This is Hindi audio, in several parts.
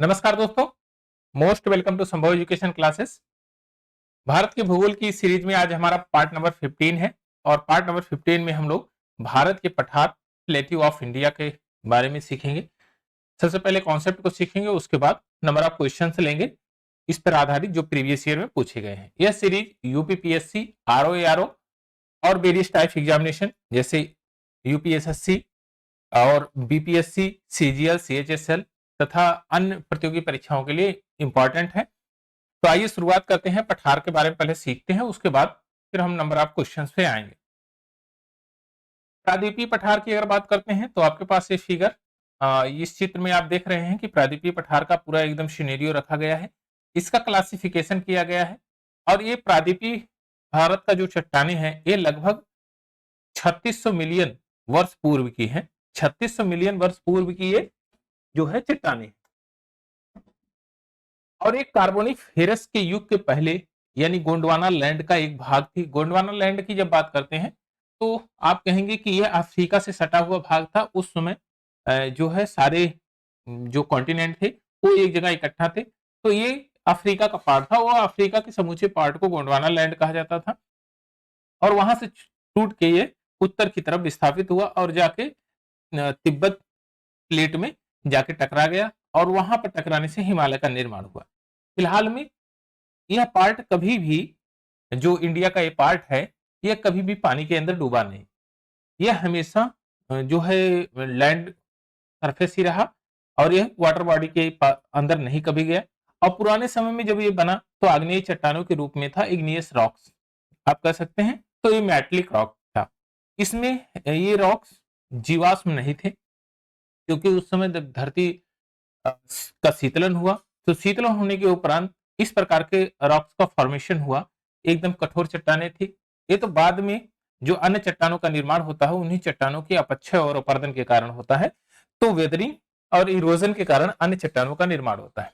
नमस्कार दोस्तों, मोस्ट वेलकम टू संभव एजुकेशन क्लासेस। भारत के भूगोल की सीरीज में आज हमारा पार्ट नंबर 15 है और पार्ट नंबर 15 में हम लोग भारत के पठार प्लेट्यू ऑफ इंडिया के बारे में सीखेंगे। सबसे पहले कॉन्सेप्ट को सीखेंगे, उसके बाद नंबर ऑफ क्वेश्चंस लेंगे इस पर आधारित जो प्रीवियस ईयर में पूछे गए हैं। यह सीरीज यूपीपीएससी, आरओ और वेरियस टाइप एग्जामिनेशन जैसे यूपीएसएससी और बीपीएससी, सीजीएल, सीएचएसएल तथा अन्य प्रतियोगी परीक्षाओं के लिए इंपॉर्टेंट है। तो आइए शुरुआत करते हैं। पठार के बारे में पहले सीखते हैं, उसके बाद फिर हम नंबर ऑफ क्वेश्चंस पे आएंगे। प्रादीपीय पठार की अगर बात करते हैं तो आपके पास ये फिगर, इस चित्र में आप देख रहे हैं कि प्रादीपीय पठार का पूरा एकदम सिनेरियो रखा गया है, इसका क्लासिफिकेशन किया गया है। और ये प्रादीपीय भारत का जो चट्टाने हैं ये लगभग 3600 मिलियन वर्ष पूर्व की है। 3600 मिलियन वर्ष पूर्व की ये जो है चट्टाने, और एक कार्बोनिफेरस के युग के पहले यानी गोंडवाना लैंड का एक भाग थी। गोंडवाना लैंड की जब बात करते हैं तो आप कहेंगे कि यह अफ्रीका से सटा हुआ भाग था। उस समय जो है सारे जो कॉन्टिनेंट थे वो एक जगह इकट्ठा थे, तो ये अफ्रीका का पार्ट था। वो अफ्रीका के समूचे पार्ट को गोंडवाना लैंड कहा जाता था और वहां से टूट के ये उत्तर की तरफ विस्थापित हुआ और जाके तिब्बत प्लेट में जाके टकरा गया और वहां पर टकराने से हिमालय का निर्माण हुआ। फिलहाल में यह पार्ट कभी भी, जो इंडिया का ये पार्ट है, यह कभी भी पानी के अंदर डूबा नहीं। यह हमेशा जो है लैंड सरफेस ही रहा और यह वाटर बॉडी के अंदर नहीं कभी गया। और पुराने समय में जब ये बना तो आग्नेय चट्टानों के रूप में था, इग्नियस रॉक्स आप कह सकते हैं। तो ये मेटलिक रॉक था। इसमें ये रॉक्स जीवाश्म नहीं थे, क्योंकि उस समय जब धरती का शीतलन हुआ तो शीतलन होने के उपरांत इस प्रकार के रॉक्स का फॉर्मेशन हुआ। एकदम कठोर चट्टाने थी। ये तो बाद में जो अन्य चट्टानों का निर्माण होता है उन्हीं चट्टानों के अपक्षय और अपर्दन के कारण होता है। तो वेदरिंग और इरोजन के कारण अन्य चट्टानों का निर्माण होता है।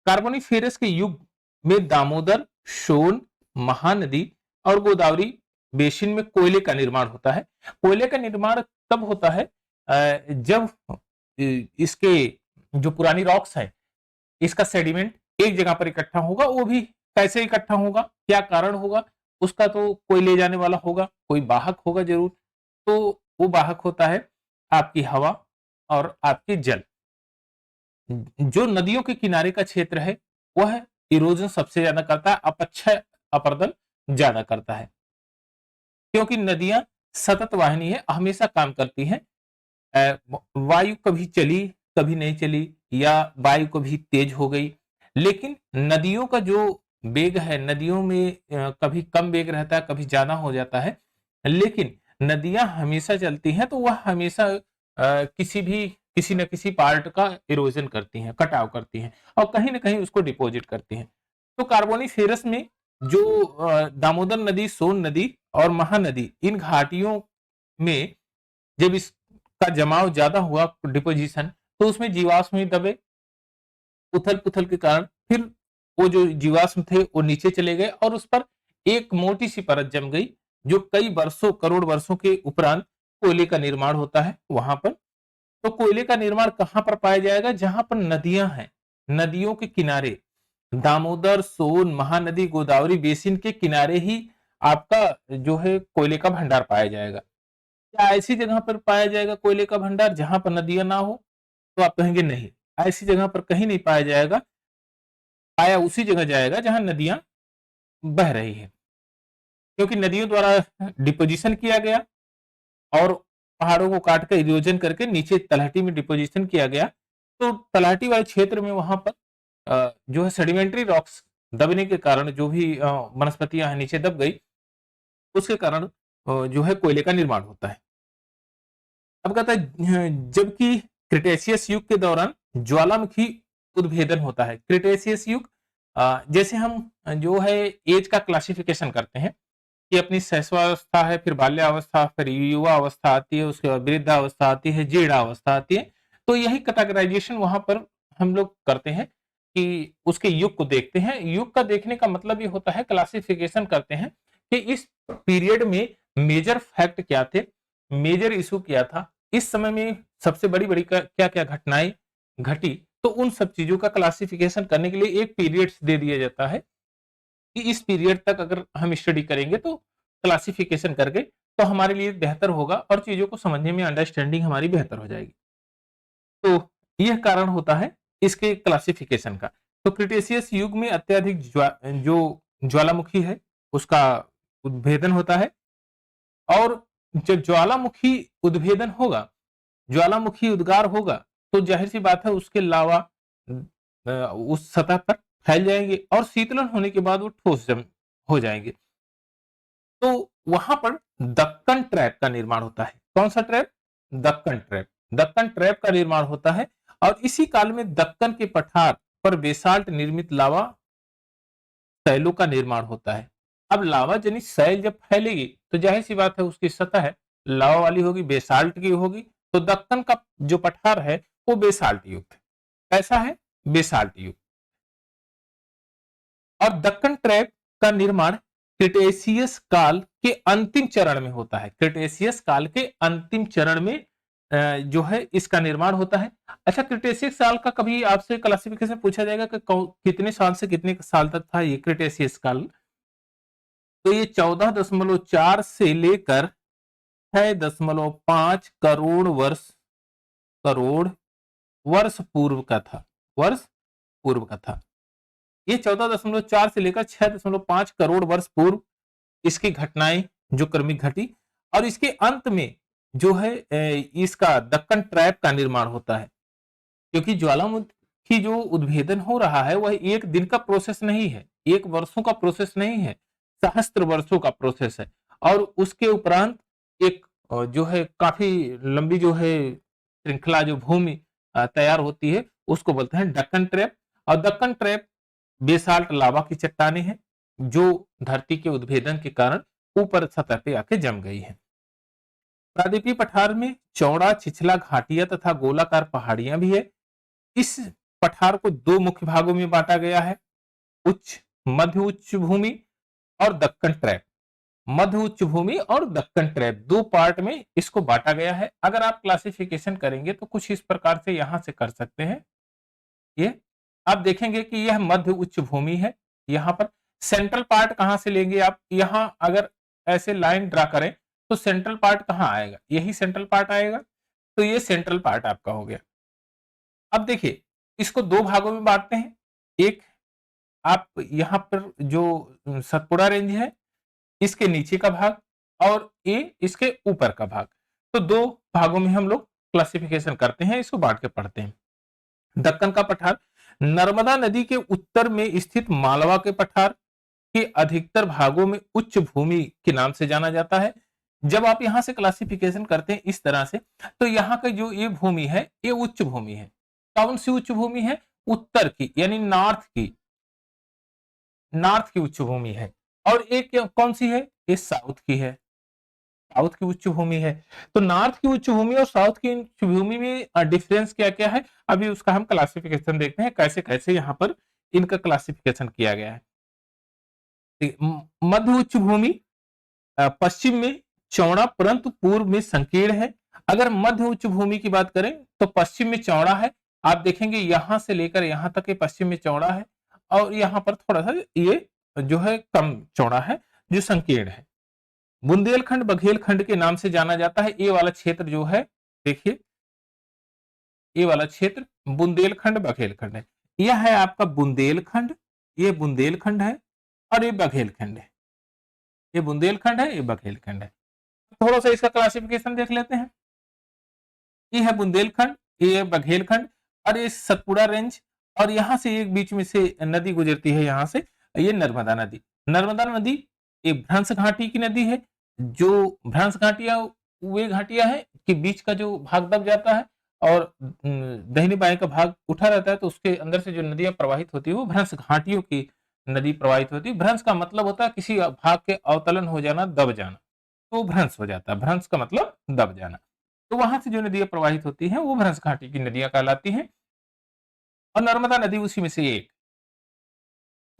कार्बोनिफेरस के युग में दामोदर, सोन, महानदी और गोदावरी बेसिन में कोयले का निर्माण होता है। कोयले का निर्माण तब होता है जब इसके जो पुरानी रॉक्स है, इसका सेडिमेंट एक जगह पर इकट्ठा होगा। वो भी कैसे इकट्ठा होगा, क्या कारण होगा, उसका तो कोई ले जाने वाला होगा, कोई वाहक होगा जरूर। तो वो वाहक होता है आपकी हवा और आपके जल। जो नदियों के किनारे का क्षेत्र है वह इरोजन सबसे ज्यादा करता है, अपक्षय अपर्दन ज्यादा करता है, क्योंकि नदियां सतत वाहिनी है, हमेशा काम करती हैं। वायु कभी चली कभी नहीं चली, या वायु कभी तेज हो गई, लेकिन नदियों का जो वेग है, नदियों में कभी कम वेग रहता है, कभी ज्यादा हो जाता है, लेकिन नदियां हमेशा चलती हैं। तो वह हमेशा किसी न किसी पार्ट का इरोजन करती हैं, कटाव करती हैं और कहीं ना कहीं उसको डिपॉजिट करती हैं। तो कार्बोनिफेरस में जो दामोदर नदी, सोन नदी और महानदी, इन घाटियों में जब इसका जमाव ज्यादा हुआ, डिपोजिशन, तो उसमें जीवाश्म ही दबे। उथल पुथल के कारण फिर वो जो जीवाश्म थे वो नीचे चले गए और उस पर एक मोटी सी परत जम गई, जो कई वर्षों, करोड़ वर्षों के उपरांत कोयले का निर्माण होता है वहां पर। तो कोयले का निर्माण कहां पर पाया जाएगा? जहां पर नदियां हैं, नदियों के किनारे, दामोदर, सोन, महानदी, गोदावरी बेसिन के किनारे ही आपका जो है कोयले का भंडार पाया जाएगा। क्या ऐसी जगह पर पाया जाएगा कोयले का भंडार जहां पर नदियां ना हो? तो आप कहेंगे नहीं, ऐसी जगह पर कहीं नहीं पाया जाएगा। पाया उसी जगह जाएगा जहां नदियां बह रही है, क्योंकि नदियों द्वारा डिपोजिशन किया गया और पहाड़ों को काट कर इरोजन करके नीचे तलहटी में डिपोजिशन किया गया। तो तलहटी वाले क्षेत्र में वहां पर जो है सेडिमेंट्री रॉक्स दबने के कारण जो भी वनस्पतियां हैं नीचे दब गई, उसके कारण जो है कोयले का निर्माण होता है। अब कहता है जबकि क्रिटेशियस युग के दौरान ज्वालामुखी उद्भेदन होता है। क्रिटेशियस युग, जैसे हम जो है एज का क्लासिफिकेशन करते हैं कि अपनी शैशवावस्था है, फिर बाल्यावस्था, फिर युवा अवस्था आती है, उसके बाद वृद्धावस्था आती है, जीर्णावस्था आती है। तो यही कैटेगराइजेशन वहां पर हम लोग करते हैं कि उसके युग को देखते हैं। युग का देखने का मतलब ये होता है, क्लासिफिकेशन करते हैं कि इस पीरियड में मेजर फैक्ट क्या थे, मेजर इशू क्या था, इस समय में सबसे बड़ी बड़ी क्या क्या घटनाएं घटी, तो उन सब चीजों का क्लासिफिकेशन करने के लिए एक पीरियड्स दे दिया जाता है कि इस पीरियड तक अगर हम स्टडी करेंगे तो क्लासिफिकेशन करके तो हमारे लिए बेहतर होगा और चीजों को समझने में अंडरस्टैंडिंग हमारी बेहतर हो जाएगी। तो यह कारण होता है इसके क्लासिफिकेशन का। तो क्रिटेशियस युग में अत्यधिक जो ज्वालामुखी है उसका उद्भेदन होता है, और जब ज्वालामुखी उद्भेदन होगा, ज्वालामुखी उद्गार होगा, तो जाहिर सी बात है उसके लावा उस सतह पर फैल जाएंगे और शीतलन होने के बाद वो ठोस जम हो जाएंगे। तो वहां पर दक्कन ट्रैप का निर्माण होता है। कौन सा trap? Deccan trap. Deccan trap का निर्माण होता है और इसी काल में दक्कन के पठार पर बेसाल्ट निर्मित लावा शैलों का निर्माण होता है। अब लावा जनित शैल जब फैलेगी तो जाहिर सी बात है उसकी सतह लावा वाली होगी, बेसाल्ट की होगी। तो दक्कन का जो पठार है वो बेसाल्ट युक्त है। कैसा है? बेसाल्ट युक्त। और दक्कन ट्रैप का निर्माण क्रिटेशियस काल के अंतिम चरण में होता है। क्रिटेशियस काल के अंतिम चरण में जो है इसका निर्माण होता है। अच्छा, क्रिटेशियस साल का कभी आपसे क्लासिफिकेशन पूछा जाएगा कि कितने साल से कितने साल तक था ये क्रिटेशियस काल? तो ये 14.4 से लेकर 6.5 करोड़ वर्ष पूर्व का था। वर्ष पूर्व का था। ये 14.4 से लेकर 6.5 करोड़ वर्ष पूर्व इसकी घटनाएं जो क्रमिक घटी, और इसके अंत में जो है इसका दक्कन ट्रैप का निर्माण होता है। क्योंकि ज्वालामुखी जो उद्भेदन हो रहा है वह एक दिन का प्रोसेस नहीं है, एक वर्षों का प्रोसेस नहीं है, सहस्त्र वर्षों का प्रोसेस है। और उसके उपरांत एक जो है काफी लंबी जो है श्रृंखला जो भूमि तैयार होती है उसको बोलते हैं दक्कन ट्रैप। और दक्कन ट्रैप बेसाल्ट लावा की चट्टानें हैं जो धरती के उद्भेदन के कारण ऊपर सतह पे आके जम गई है। प्रायद्वीपीय पठार में चौड़ा छिछला घाटियां तथा गोलाकार पहाड़ियां भी है। इस पठार को दो मुख्य भागों में बांटा गया है, उच्च मध्य उच्च भूमि और दक्कन ट्रैप। मध्य उच्च भूमि और दक्कन ट्रैप दो पार्ट में इसको बांटा गया है। अगर आप क्लासिफिकेशन करेंगे तो कुछ इस प्रकार से यहां से कर सकते हैं। ये आप देखेंगे कि यह मध्य उच्च भूमि है। यहां पर सेंट्रल पार्ट कहां से लेंगे आप? यहां अगर ऐसे लाइन ड्रा करें तो सेंट्रल पार्ट कहां आएगा? यही सेंट्रल पार्ट आएगा। तो ये सेंट्रल पार्ट आपका हो गया। अब देखिए इसको दो भागों में बांटते हैं। एक आप यहां पर जो सतपुड़ा रेंज है इसके नीचे का भाग और ये इसके ऊपर का भाग, तो दो भागों में हम लोग क्लासिफिकेशन करते हैं, इसको बांट के पढ़ते हैं। दक्कन का पठार नर्मदा नदी के उत्तर में स्थित मालवा के पठार के अधिकतर भागों में उच्च भूमि के नाम से जाना जाता है। जब आप यहां से क्लासिफिकेशन करते हैं इस तरह से, तो यहाँ का जो ये भूमि है ये उच्च भूमि है। कौन सी उच्च भूमि है? उत्तर की, यानी नॉर्थ की उच्च भूमि है। और एक कौन सी है? ये साउथ की है, साउथ की उच्च भूमि है। तो नॉर्थ की उच्च भूमि और साउथ की उच्च भूमि में डिफरेंस क्या क्या है, अभी उसका हम क्लासिफिकेशन देखते हैं कैसे कैसे यहाँ पर इनका क्लासिफिकेशन किया गया है। मध्य उच्च भूमि पश्चिम में चौड़ा परंतु पूर्व में संकीर्ण है। अगर मध्य उच्च भूमि की बात करें तो पश्चिम में चौड़ा है। आप देखेंगे यहां से लेकर यहां तक के पश्चिम में चौड़ा है, और यहां पर थोड़ा सा ये जो है कम चौड़ा है, जो संकीर्ण है। बुंदेलखंड बघेलखंड के नाम से जाना जाता है। ये वाला क्षेत्र जो है, देखिए ये वाला क्षेत्र बुंदेलखंड बघेलखंड है। यह है आपका बुंदेलखंड, ये बुंदेलखंड है और ये बघेलखंड है। ये बुंदेलखंड है, ये बघेलखंड है। थोड़ा सा इसका क्लासिफिकेशन देख लेते हैं। ये है बुंदेलखंड, ये बघेलखंड और ये सतपुड़ा रेंज, और यहां से एक बीच में से नदी गुजरती है यहां से, ये नर्मदा नदी। नर्मदा नदी एक भ्रंश घाटी की नदी है। जो भ्रंश घाटियां वे घाटियां है कि बीच का जो भाग दब जाता है और दाहिने बाएं का भाग उठा रहता है, तो उसके अंदर से जो नदियां प्रवाहित होती है वो भ्रंश घाटियों की नदी प्रवाहित होती है। भ्रंश का मतलब होता है किसी भाग के अवतलन हो जाना, दब जाना, तो भ्रंश हो जाता है। भ्रंश का मतलब दब जाना। तो वहां से जो नदियां प्रवाहित होती हैं वो भ्रंश घाटी की नदियां कहलाती हैं, और नर्मदा नदी उसी में से एक।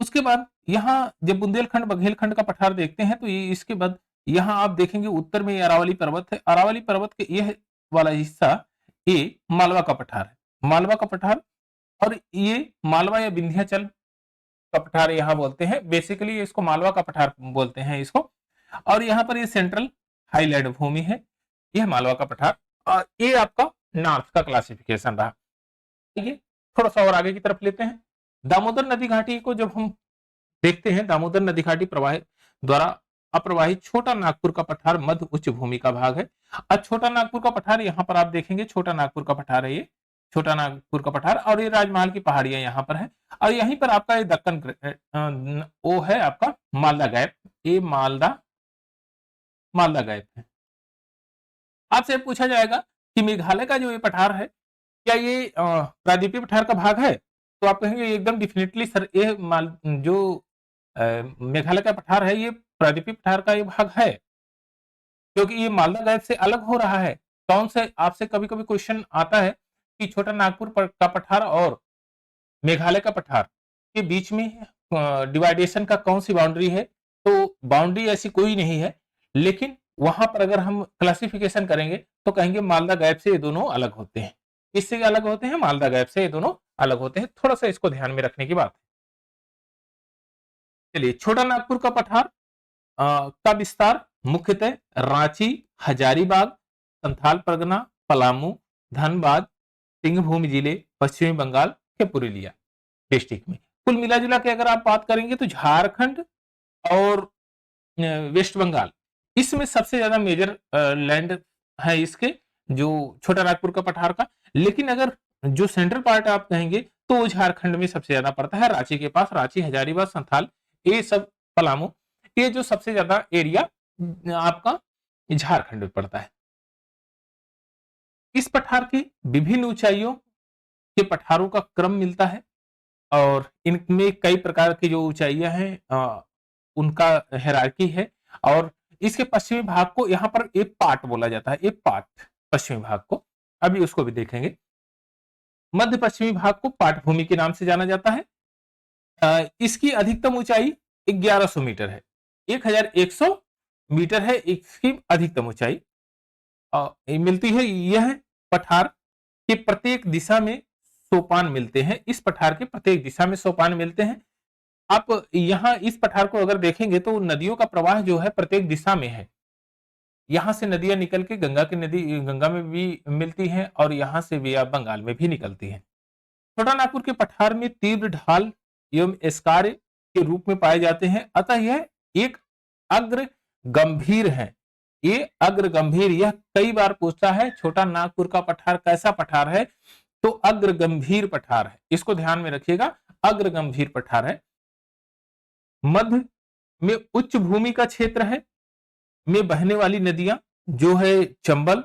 उसके बाद यहाँ जब बुंदेलखंड बघेलखंड का पठार देखते हैं तो ये इसके बाद यहाँ आप देखेंगे उत्तर में अरावली पर्वत है। अरावली पर्वत के यह वाला हिस्सा ये मालवा का पठार है। मालवा का पठार और ये मालवा या विंध्याचल का पठार यहाँ बोलते हैं, बेसिकली इसको मालवा का पठार बोलते हैं इसको। और यहाँ पर ये सेंट्रल हाईलैंड भूमि है, यह मालवा का पठार। और ये आपका नॉर्थ का क्लासिफिकेशन रहा। ये थोड़ा सा और आगे की तरफ लेते हैं। दामोदर नदी घाटी को जब हम देखते हैं, दामोदर नदी घाटी प्रवाह द्वारा अप्रवाहित छोटा नागपुर का पठार मध्य उच्च भूमि का भाग है। अब छोटा नागपुर का पठार यहाँ पर आप देखेंगे, छोटा नागपुर का पठार है ये, छोटा नागपुर का पठार, और ये राजमहल की पहाड़ियां यहाँ पर है। और यहीं पर आपका ये दक्कन वो है आपका मालदा गैप, ये मालदा मालदा गैप है। आपसे पूछा जाएगा कि मेघालय का जो ये पठार है, क्या ये प्रायद्वीपीय पठार का भाग है? तो आप कहेंगे एकदम डिफिनेटली सर, ये जो मेघालय का पठार है, ये प्रायद्वीपीय पठार का ये भाग है, क्योंकि ये मालदा गैप से अलग हो रहा है। कौन से, आपसे कभी कभी क्वेश्चन आता है कि छोटा नागपुर का पठार और मेघालय का पठार के बीच में डिवाइडेशन का कौन सी बाउंड्री है? तो बाउंड्री ऐसी कोई नहीं है, लेकिन वहां पर अगर हम क्लासिफिकेशन करेंगे तो कहेंगे मालदा गैप से ये दोनों अलग होते हैं। किससे अलग होते हैं? मालदा गैप से ये दोनों अलग होते हैं। थोड़ा सा इसको ध्यान में रखने की बात है। चलिए, छोटा नागपुर का पठार का विस्तार मुख्यतः रांची, हजारीबाग, संथाल परगना, पलामू, धनबाद, सिंहभूम जिले, पश्चिमी बंगाल के पुरुलिया डिस्ट्रिक्ट में। कुल मिला जुला के अगर आप बात करेंगे तो झारखंड और वेस्ट बंगाल, इसमें सबसे ज्यादा मेजर लैंड है इसके, जो छोटा नागपुर का पठार का। लेकिन अगर जो सेंट्रल पार्ट आप कहेंगे तो वो झारखंड में सबसे ज्यादा पड़ता है, रांची के पास, रांची, हजारीबाग, संथाल, ये सब, पलामू, ये जो सबसे ज्यादा एरिया आपका झारखंड में पड़ता है। इस पठार की विभिन्न ऊंचाइयों के पठारों का क्रम मिलता है, और इनमें कई प्रकार की जो ऊंचाइयां हैं उनका हायरार्की है। और इसके पश्चिमी भाग को यहाँ पर एक पाट बोला जाता है, एक पाट, पश्चिमी भाग को अभी उसको भी देखेंगे। मध्य पश्चिमी भाग को पाट भूमि के नाम से जाना जाता है। इसकी अधिकतम ऊंचाई 1100 मीटर है, 1100 मीटर है इसकी अधिकतम ऊंचाई मिलती है। यह पठार के प्रत्येक दिशा में सोपान मिलते हैं, इस पठार के प्रत्येक दिशा में सोपान मिलते हैं। आप यहाँ इस पठार को अगर देखेंगे तो नदियों का प्रवाह जो है प्रत्येक दिशा में है। यहां से नदियां निकल के गंगा में भी मिलती हैं, और यहां से भी आप बंगाल में भी निकलती हैं। छोटा नागपुर के पठार में तीव्र ढाल एवं एस्कार्य के रूप में पाए जाते हैं, अतः यह एक अग्र गंभीर है। ये अग्र गंभीर, यह कई बार पूछता है छोटा नागपुर का पठार कैसा पठार है, तो अग्र गंभीर पठार है, इसको ध्यान में रखिएगा, अग्र गंभीर पठार है। मध्य में उच्च भूमि का क्षेत्र है, में बहने वाली नदियां जो है चंबल,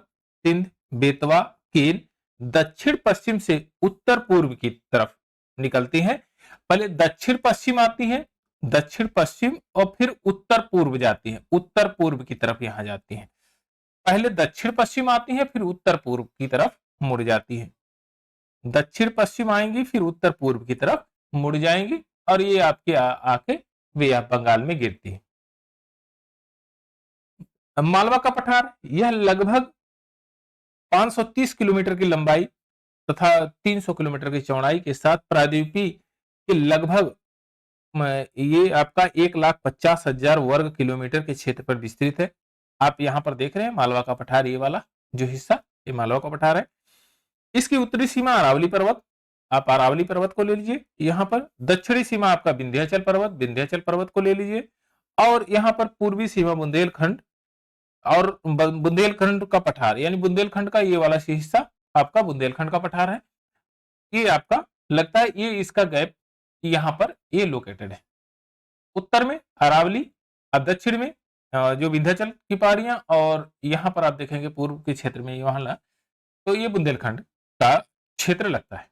सिंध, बेतवा, केन, दक्षिण पश्चिम से उत्तर पूर्व की तरफ निकलती हैं। पहले दक्षिण पश्चिम आती है, दक्षिण पश्चिम, और फिर उत्तर पूर्व जाती है, उत्तर पूर्व की तरफ यहां जाती है। पहले दक्षिण पश्चिम आती है, फिर उत्तर पूर्व की तरफ मुड़ जाती है। दक्षिण पश्चिम आएंगी, फिर उत्तर पूर्व की तरफ मुड़ जाएंगी, और ये आपके आके वे आप बंगाल में गिरती है। मालवा का पठार, यह लगभग 530 किलोमीटर की लंबाई तथा 300 किलोमीटर की चौड़ाई के साथ प्रायद्वीपीय के लगभग ये आपका 1,50,000 वर्ग किलोमीटर के क्षेत्र पर विस्तृत है। आप यहां पर देख रहे हैं मालवा का पठार, ये वाला जो हिस्सा, ये मालवा का पठार है। इसकी उत्तरी सीमा अरावली पर्वत, आप अरावली पर्वत को ले लीजिए। यहाँ पर दक्षिणी सीमा आपका विंध्याचल पर्वत, विंध्याचल पर्वत को ले लीजिए। और यहाँ पर पूर्वी सीमा बुंदेलखंड, और बुंदेलखंड का पठार, यानी बुंदेलखंड का ये वाला हिस्सा आपका बुंदेलखंड का पठार है। ये आपका लगता है ये इसका गैप यहाँ पर ये लोकेटेड है। उत्तर में अरावली, अब दक्षिण में जो विंध्याचल की पहाड़ियां, और यहाँ पर आप देखेंगे पूर्व के क्षेत्र में वहां, तो ये बुंदेलखंड का क्षेत्र लगता है।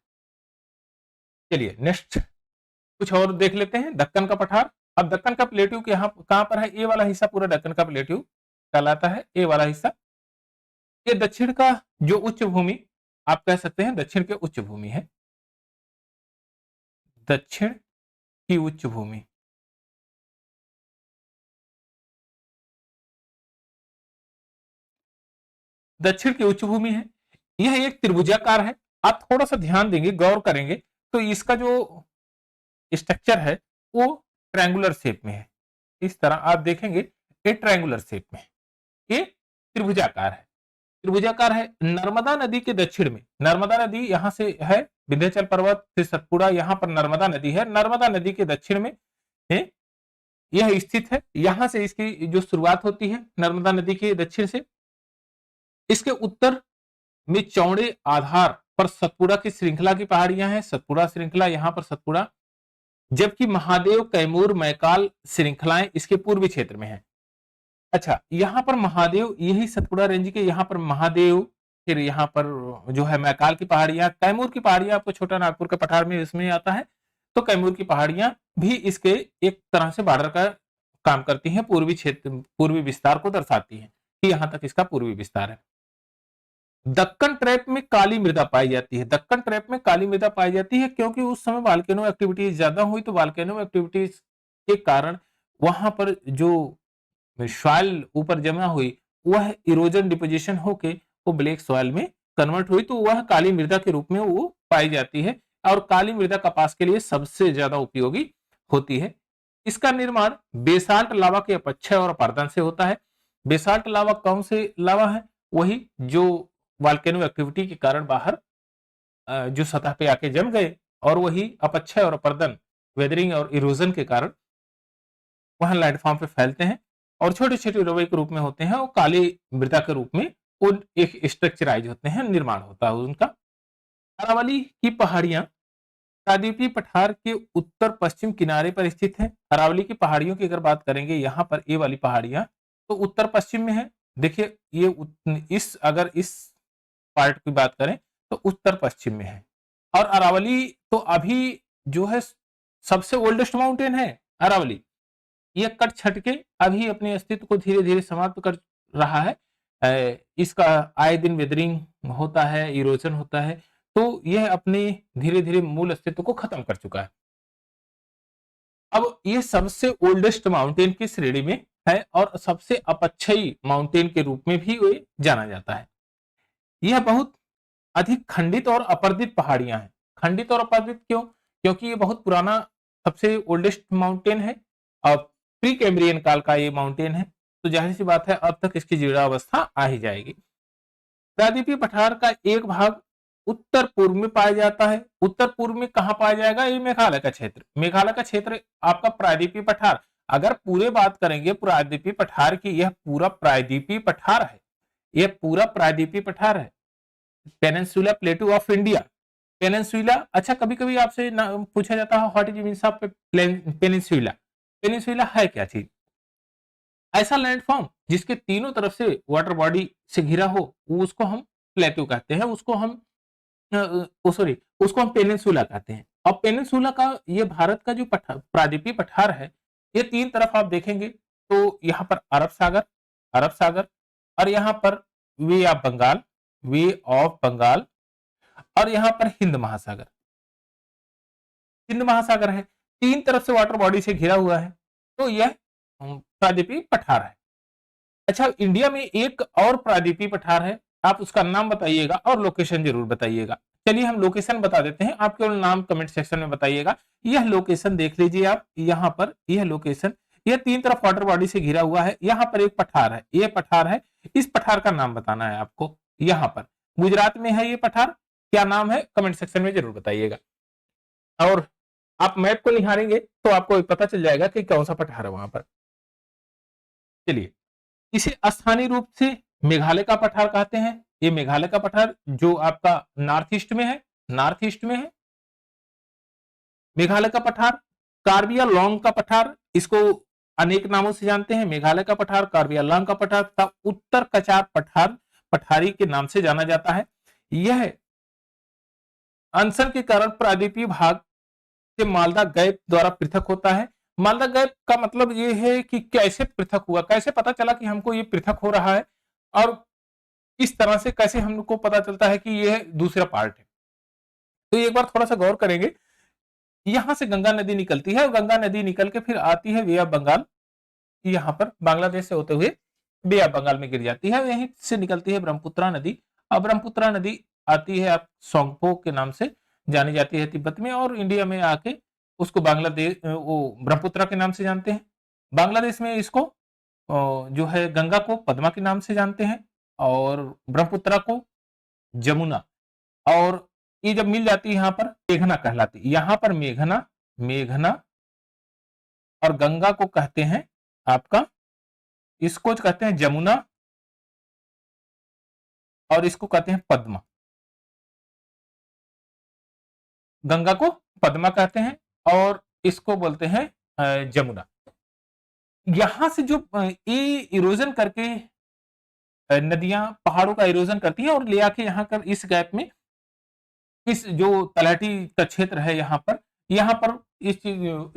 चलिए नेक्स्ट कुछ और देख लेते हैं। दक्कन का पठार, अब दक्कन का प्लेट्यू यहाँ कहां पर है? ये वाला हिस्सा पूरा दक्कन का प्लेट्यू कहलाता है, ये वाला हिस्सा। ये दक्षिण का जो उच्च भूमि आप कह सकते हैं, दक्षिण के उच्च भूमि है, दक्षिण की उच्च भूमि। दक्षिण की उच्च भूमि है, यह एक त्रिभुजाकार है। आप थोड़ा सा ध्यान देंगे, गौर करेंगे तो इसका जो स्ट्रक्चर है वो ट्रायंगुलर शेप में है। इस तरह आप देखेंगे ये ट्रायंगुलर शेप में है, ये त्रिभुजाकार है। त्रिभुजाकार है। नर्मदा नदी के दक्षिण में, नर्मदा नदी यहां से है, विंध्याचल पर्वत से सतपुड़ा, यहां पर नर्मदा नदी है। नर्मदा नदी के दक्षिण में है यह स्थित है। यहां से इसकी जो शुरुआत होती है नर्मदा नदी के दक्षिण से, इसके उत्तर में चौड़े आधार पर सतपुड़ा की श्रृंखला की पहाड़ियां हैं, सतपुड़ा श्रृंखला, यहां पर सतपुड़ा, जबकि महादेव, कैमूर, मैकाल श्रृंखलाएं इसके पूर्वी क्षेत्र में है। अच्छा, यहाँ पर महादेव, यही सतपुड़ा रेंज के यहाँ पर महादेव, फिर यहाँ पर जो है मैकाल की पहाड़ियां, कैमूर की पहाड़ियां आपको छोटा नागपुर के पठार में इसमें आता है, तो कैमूर की पहाड़ियां भी इसके एक तरह से बॉर्डर का काम करती हैं, पूर्वी क्षेत्र, पूर्वी विस्तार को दर्शाती है कि यहाँ तक इसका पूर्वी विस्तार है। दक्कन ट्रैप में काली मृदा पाई जाती है। दक्कन ट्रैप में काली मृदा पाई जाती है क्योंकि उस समय वॉल्केनो एक्टिविटीज ज्यादा हुई, तो वॉल्केनो एक्टिविटीज के कारण वहां पर जो सॉइल ऊपर जमा हुई वह इरोजन डिपोजिशन होके वो ब्लैक सॉइल में कन्वर्ट हुई, तो वह काली मृदा के रूप में वो पाई जाती है। और काली मृदा कपास के लिए सबसे ज्यादा उपयोगी होती है। इसका निर्माण बेसाल्ट लावा के अपक्षय और अपर्दन से होता है। बेसाल्ट लावा कौन से लावा है? वही जो वॉल्केनो एक्टिविटी के कारण बाहर जो सतह पे आके जम गए, और वही अपक्षय और अपर्दन, वेदरिंग और इरोजन के कारण वहां लैंडफॉर्म पे फैलते हैं और छोटे छोटे रवे के रूप में होते हैं, वो काली मृदा के रूप में उन एक स्ट्रक्चराइज होते हैं, निर्माण होता है उनका। अरावली की पहाड़ियां प्रायद्वीपीय पठार के उत्तर पश्चिम किनारे पर स्थित है। अरावली की पहाड़ियों की अगर बात करेंगे, यहाँ पर ये वाली पहाड़ियां तो उत्तर पश्चिम में है। देखिए ये अगर इस पार्ट की बात करें तो उत्तर पश्चिम में है। और अरावली तो अभी जो है सबसे ओल्डेस्ट माउंटेन है अरावली। ये कट छट के अभी अपने अस्तित्व को धीरे धीरे समाप्त कर रहा है। इसका आए दिन वेदरिंग होता है, इरोजन होता है, तो यह अपने धीरे धीरे मूल अस्तित्व को खत्म कर चुका है। अब ये सबसे ओल्डेस्ट माउंटेन की श्रेणी में है और सबसे अपक्षयी माउंटेन के रूप में भी ये जाना जाता है। यह बहुत अधिक खंडित और अपर्दित पहाड़ियां हैं। खंडित और अपर्दित क्यों? क्योंकि ये बहुत पुराना सबसे ओल्डेस्ट माउंटेन है और प्री कैम्ब्रियन काल का ये माउंटेन है, तो जाहिर सी बात है अब तक इसकी जीर्णावस्था आ ही जाएगी। प्रायद्वीपीय पठार का एक भाग उत्तर पूर्व में पाया जाता है। उत्तर पूर्व में कहां पाया जाएगा? ये मेघालय का क्षेत्र। मेघालय का क्षेत्र आपका प्रायद्वीपीय पठार, अगर पूरे बात करेंगे प्रायद्वीपीय पठार की, यह पूरा प्रायद्वीपीय पठार है, यह पूरा प्रायद्वीपीय पठार है। पेनिनसुला प्लेटू ऑफ इंडिया, पेनिनसुला, अच्छा कभी कभी आपसे पूछा जाता है what is means of peninsula. Peninsula है क्या चीज? ऐसा लैंडफॉर्म जिसके तीनों तरफ से वाटर बॉडी से घिरा हो, उसको हम प्लेटू कहते हैं, उसको हम उसको हम पेनिनसुला कहते हैं। और पेनिनसुला का ये भारत का जो प्रायद्वीपीय पठार है, ये तीन तरफ आप देखेंगे तो यहाँ पर अरब सागर और यहाँ पर Bay of Bengal, Bay of Bengal, और यहाँ पर हिंद महासागर है। तीन तरफ से वाटर बॉडी से घिरा हुआ है, तो यह प्रायद्वीपीय पठार है। अच्छा, इंडिया में एक और प्रायद्वीपीय पठार है, आप उसका नाम बताइएगा और लोकेशन जरूर बताइएगा। चलिए हम लोकेशन बता देते हैं, आप केवल नाम कमेंट सेक्शन में बताइएगा। यह लोकेशन देख लीजिए आप, यहाँ पर यह लोकेशन, यह तीन तरफ वाटर बॉडी से घिरा हुआ है। यहाँ पर एक पठार है, यह पठार है, इस पठार का नाम बताना है आपको। यहाँ पर गुजरात में है ये पठार, क्या नाम है कमेंट सेक्शन में जरूर बताइएगा। और आप मैप को निहारेंगे तो आपको पता चल जाएगा कि कौन सा पठार है वहां पर। चलिए, इसे स्थानीय रूप से मेघालय का पठार कहते हैं। ये मेघालय का पठार जो आपका नॉर्थ ईस्ट में है, नॉर्थ ईस्ट में है मेघालय का पठार। कार्बी आंगलोंग का पठार, इसको अनेक नामों से जानते हैं, मेघालय का पठार, कार्बी आंगलोंग का पठार तथा उत्तर कचार पठार, पठारी के नाम से जाना जाता है। यह अनशन के कारण प्रायद्वीपीय भाग से मालदा गैप द्वारा पृथक होता है। मालदा गैप का मतलब यह है कि कैसे पृथक हुआ, कैसे पता चला कि हमको ये पृथक हो रहा है, और इस तरह से कैसे हमको पता चलता है कि यह दूसरा पार्ट है। तो एक बार थोड़ा सा गौर करेंगे, यहां से गंगा नदी निकलती है और गंगा नदी निकल के फिर आती है वे ऑफ बंगाल, यहाँ पर बांग्लादेश से होते हुए बे ऑफ बंगाल में गिर जाती है। यहीं से निकलती है ब्रह्मपुत्रा नदी, और ब्रह्मपुत्रा नदी आती है आप सोंगपो के नाम से, जानी जाती है तिब्बत में, और इंडिया में आके उसको बांग्लादेश वो ब्रह्मपुत्रा के नाम से जानते हैं। बांग्लादेश में इसको जो है गंगा को पद्मा के नाम से जानते हैं, और ब्रह्मपुत्रा को जमुना, और ये जब मिल जाती है यहाँ पर मेघना कहलाती है। यहाँ पर मेघना, मेघना और गंगा को कहते हैं आपका, इसको कहते हैं जमुना, और इसको कहते हैं पद्मा। गंगा को पद्मा कहते हैं और इसको बोलते हैं जमुना। यहां से जो ये इरोजन करके नदियां पहाड़ों का इरोजन करती हैं और ले आके यहाँ कर इस गैप में, इस जो तलहटी का क्षेत्र है यहाँ पर इस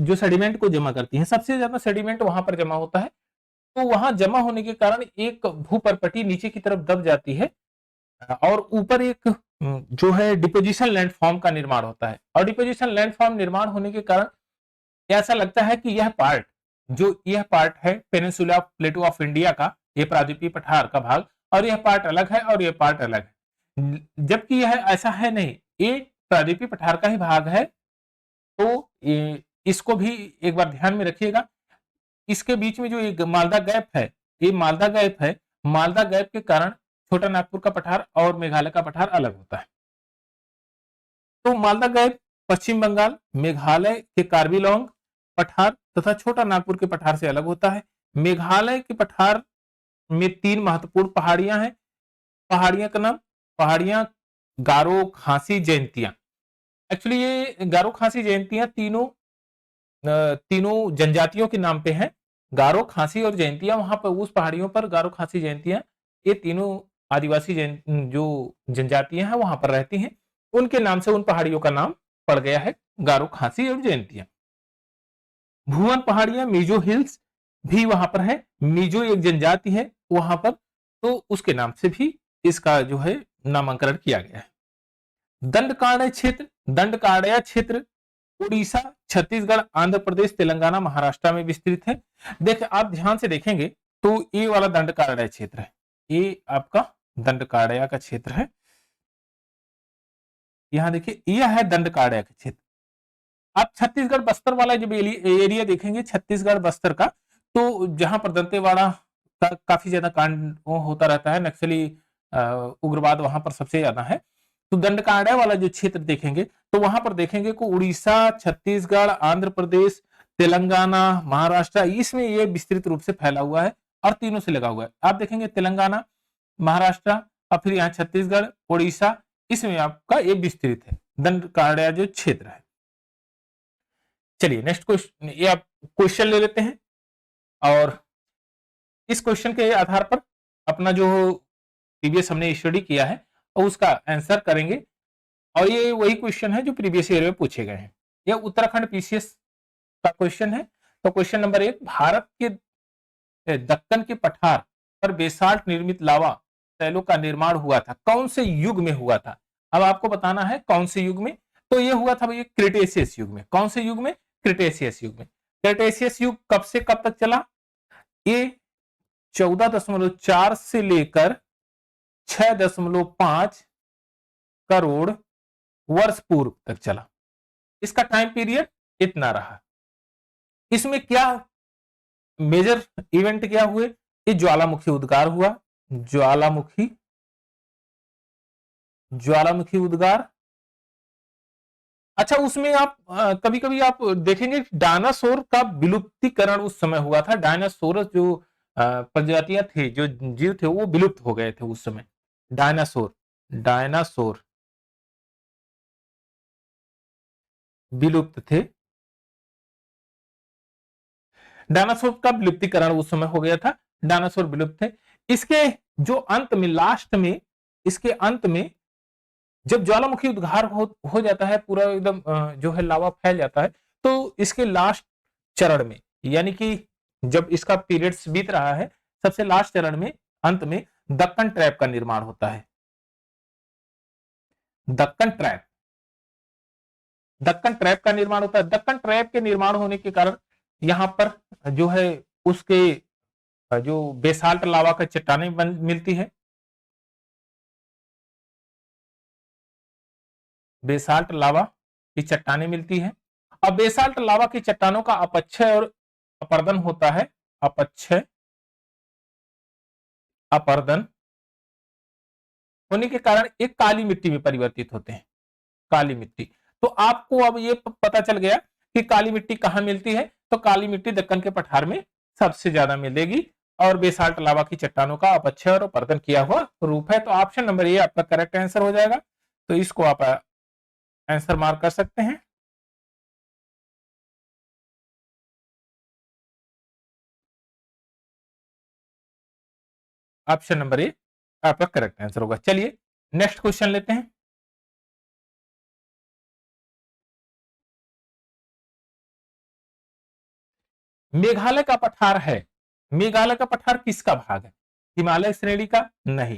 जो सेडिमेंट को जमा करती हैं, सबसे ज्यादा सेडिमेंट वहां पर जमा होता है। तो वहां जमा होने के कारण एक भूपरपटी नीचे की तरफ दब जाती है, और ऊपर एक जो है डिपोजिशन लैंडफॉर्म का निर्माण होता है, और डिपोजिशन लैंडफॉर्म निर्माण होने के कारण ऐसा लगता है कि यह पार्ट है पेनिनसुला प्लेटो ऑफ इंडिया का, यह प्रायद्वीपीय पठार का भाग, और यह पार्ट अलग है और यह पार्ट अलग है, जबकि यह ऐसा है नहीं, ये प्रायद्वीपीय पठार का ही भाग है। तो इसको भी एक बार ध्यान में रखिएगा। इसके बीच में जो एक मालदा गैप है, ये मालदा गैप है, मालदा गैप के कारण छोटा नागपुर का पठार और मेघालय का पठार अलग होता है। तो मालदा गैप पश्चिम बंगाल, मेघालय के कार्बी-लॉन्ग पठार तथा छोटा नागपुर के पठार से अलग होता है। मेघालय के पठार में 3 महत्वपूर्ण पहाड़ियां हैं। पहाड़ियां का नाम, पहाड़ियां गारो, खासी, जयंतियां। एक्चुअली ये गारो, खासी, जयंतियां तीनों जनजातियों के नाम पे हैं। गारो, खासी और जयंतियां, वहां पर उस पहाड़ियों पर गारो, खासी, जयंतियां, ये तीनों आदिवासी जो जनजातियां हैं वहां पर रहती हैं, उनके नाम से उन पहाड़ियों का नाम पड़ गया है गारो, खासी और जयंतियां। भुवन पहाड़ियां, मिजो हिल्स भी वहां पर है, मिजो एक जनजाति है वहां पर, तो उसके नाम से भी इसका जो है नामांकन किया गया है। दंडकारण्य क्षेत्र, दंडकारण्य क्षेत्र उड़ीसा, छत्तीसगढ़, आंध्र प्रदेश, तेलंगाना, महाराष्ट्र में विस्तृत है। देखिए आप ध्यान से देखेंगे तो ये वाला दंडकारण्य क्षेत्र है, ये आपका दंडकारण्य का क्षेत्र है। यहां देखिए यह है दंडकारण्य का क्षेत्र। आप छत्तीसगढ़ बस्तर वाला जब एरिया देखेंगे छत्तीसगढ़ बस्तर का, तो जहां पर दंतेवाड़ा का काफी ज्यादा कांड होता रहता है, नक्सली उग्रवाद वहां पर सबसे ज्यादा है। तो दंडकारण्य वाला जो क्षेत्र देखेंगे तो वहां पर देखेंगे को उड़ीसा, छत्तीसगढ़, आंध्र प्रदेश, तेलंगाना, महाराष्ट्र, इसमें ये विस्तृत रूप से फैला हुआ है और तीनों से लगा हुआ है। आप देखेंगे तेलंगाना, महाराष्ट्र और फिर यहाँ छत्तीसगढ़, उड़ीसा, इसमें आपका ये विस्तृत है दंडकारण्य जो क्षेत्र है। चलिए नेक्स्ट क्वेश्चन, ये आप क्वेश्चन ले लेते हैं और इस क्वेश्चन के आधार पर अपना जो प्रीवियस हमने स्टडी किया है और उसका आंसर करेंगे। और ये वही क्वेश्चन है जो प्रीवियस ईयर में पूछे गए हैं। यह उत्तराखंड पीसीएस का क्वेश्चन है। तो क्वेश्चन नंबर 1, भारत के दक्कन के पठार पर बेसाल्ट निर्मित लावा शैलों का निर्माण हुआ था, कौन से युग में हुआ था? अब आपको बताना है कौन से युग में। तो ये हुआ था भैया क्रिटेशियस युग में। कौन से युग में? क्रिटेशियस युग में। क्रिटेशियस युग कब से कब तक चला? ये 14.4 से लेकर 6.5 करोड़ वर्ष पूर्व तक चला। इसका टाइम पीरियड इतना रहा। इसमें क्या मेजर इवेंट क्या हुए? ये ज्वालामुखी उद्गार हुआ, ज्वालामुखी उद्गार। अच्छा, उसमें आप कभी कभी आप देखेंगे डायनासोर का विलुप्तीकरण उस समय हुआ था। डायनासोरस जो प्रजातियां थे, जो जीव थे, वो विलुप्त हो गए थे उस समय। डायनासोर विलुप्त थे। डायनासोर का विलुप्तीकरण उस समय हो गया था, डायनासोर विलुप्त थे। इसके जो अंत में, लास्ट में, इसके अंत में जब ज्वालामुखी उद्गार हो जाता है, पूरा एकदम जो है लावा फैल जाता है, तो इसके लास्ट चरण में, यानी कि जब इसका पीरियड्स बीत रहा है, सबसे लास्ट चरण में, अंत में दक्कन ट्रैप का निर्माण होता है। दक्कन ट्रैप का निर्माण होता है। दक्कन ट्रैप के निर्माण होने के कारण यहां पर जो है उसके जो बेसाल्ट लावा का चट्टानें मिलती है। बेसाल्ट लावा की चट्टानें मिलती है। अब बेसाल्ट लावा की चट्टानों का अपक्षय और अपर्दन होता है। अपक्षय अपर्दन होने के कारण एक काली मिट्टी में परिवर्तित होते हैं। काली मिट्टी। तो आपको अब ये पता चल गया कि काली मिट्टी कहां मिलती है। तो काली मिट्टी दक्कन के पठार में सबसे ज्यादा मिलेगी और बेसाल्ट लावा की चट्टानों का अपक्षय और अपर्दन किया हुआ रूप है। तो ऑप्शन नंबर ए आपका करेक्ट आंसर हो जाएगा। तो इसको आप आंसर मार्क कर सकते हैं। ऑप्शन नंबर ए आपका करेक्ट आंसर होगा। चलिए नेक्स्ट क्वेश्चन लेते हैं। मेघालय का पठार है। मेघालय का पठार किसका भाग है? हिमालय श्रेणी का नहीं।